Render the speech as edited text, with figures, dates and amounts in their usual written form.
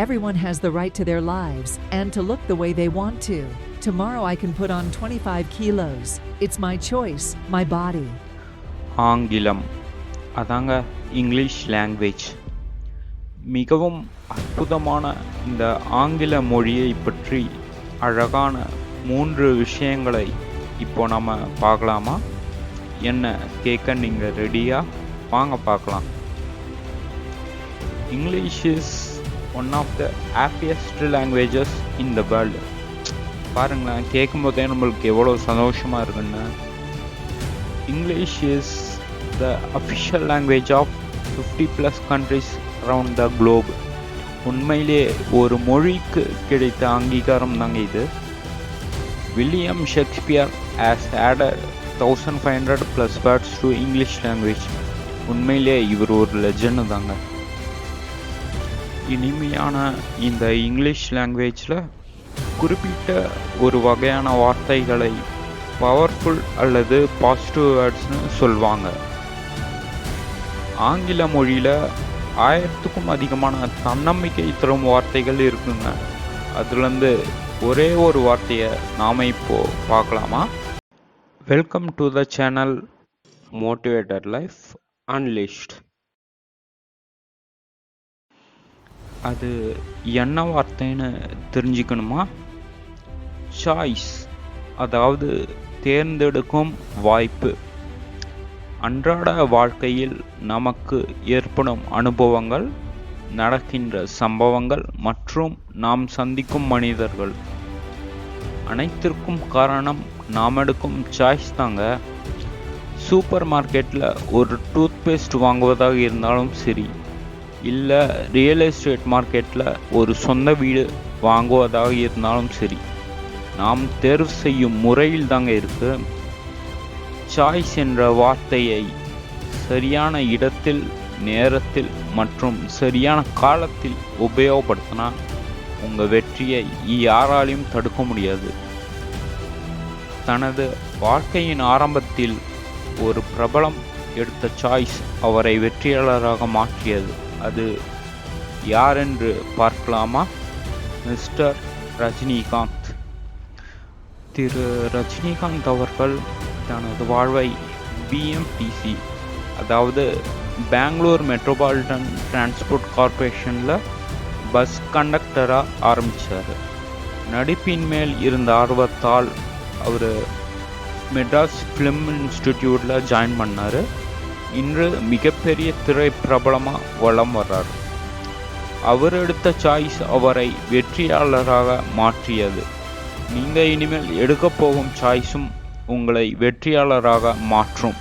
Everyone has the right to their lives and to look the way they want to. Tomorrow I can put on 25 kilos. It's my choice, my body. ஆங்கிலம் அதாங்க English language. மிகவும் அற்புதமான இந்த ஆங்கில மொழியை பற்றி அழகான 3 விஷயங்களை இப்போ நம்ம பார்க்கலாமா? என்ன கேட்க நீங்கள் ரெடியா? வாங்க பார்க்கலாம். English is one of the happiest languages in the world. பாருங்களேன், கேட்கும்போதே நம்மளுக்கு எவ்வளோ சந்தோஷமாக இருக்குன்னு. English is the official language of 50+ countries around the globe. உண்மையிலே ஒரு மொழிக்கு கிடைத்த அங்கீகாரம் தாங்க இது. William Shakespeare has added 1500+ words to English language. உண்மையிலே இவர் ஒரு லெஜண்ட் தாங்க. இனிமையான இந்த இங்கிலீஷ் லாங்குவேஜில் குறிப்பிட்ட ஒரு வகையான வார்த்தைகளை பவர்ஃபுல் அல்லது பாசிட்டிவ் வேர்ட்ஸ்னு சொல்லுவாங்க. ஆங்கில மொழியில் 1000க்கும் அதிகமான தன்னம்பிக்கை தரும் வார்த்தைகள் இருக்குங்க. அதுலேருந்து ஒரே ஒரு வார்த்தையை நாம் இப்போது பார்க்கலாமா? Welcome to the channel motivator life அன்லிஸ்ட். அது என்ன வார்த்தைன்னு தெரிஞ்சுக்கணுமா? சாய்ஸ், அதாவது தேர்ந்தெடுக்கும் வாய்ப்பு. அன்றாட வாழ்க்கையில் நமக்கு ஏற்படும் அனுபவங்கள், நடக்கின்ற சம்பவங்கள் மற்றும் நாம் சந்திக்கும் மனிதர்கள் அனைத்திற்கும் காரணம் நாம் எடுக்கும் சாய்ஸ் தாங்க. சூப்பர் மார்க்கெட்டில் ஒரு டூத்பேஸ்ட் வாங்குவதாக இருந்தாலும் சரி, இல்லை ரியல் எஸ்டேட் மார்க்கெட்டில் ஒரு சொந்த வீடு வாங்குவதாக இருந்தாலும் சரி, நாம் தேர்வு செய்யும் முறையில் தாங்க இருக்குது. சாய்ஸ் என்ற வார்த்தையை சரியான இடத்தில், நேரத்தில் மற்றும் சரியான காலத்தில் உபயோகப்படுத்தினா உங்கள் வெற்றியை யாராலையும் தடுக்க முடியாது. தனது வாழ்க்கையின் ஆரம்பத்தில் ஒரு பிரபலம் எடுத்த சாய்ஸ் அவரை வெற்றியாளராக மாற்றியது. அது யாரென்று பார்க்கலாமா? மிஸ்டர் ரஜினிகாந்த். திரு ரஜினிகாந்த் அவர்கள் தனது வாழ்வை பிஎம்டிசி, அதாவது பெங்களூர் மெட்ரோபாலிட்டன் டிரான்ஸ்போர்ட் கார்ப்பரேஷனில் பஸ் கண்டக்டராக ஆரம்பித்தார். நடிப்பின் மேல் இருந்த ஆர்வத்தால் அவர் மெட்ராஸ் ஃபிலிம் இன்ஸ்டிடியூட்டில் ஜாயின் பண்ணார். இன்று மிகப்பெரிய திரை பிரபலமாக வலம் வர்றார். அவர் எடுத்த சாய்ஸ் அவரை வெற்றியாளராக மாற்றியது. நீங்கள் இனிமேல் எடுக்க போகும் சாய்ஸும் உங்களை வெற்றியாளராக மாற்றும்.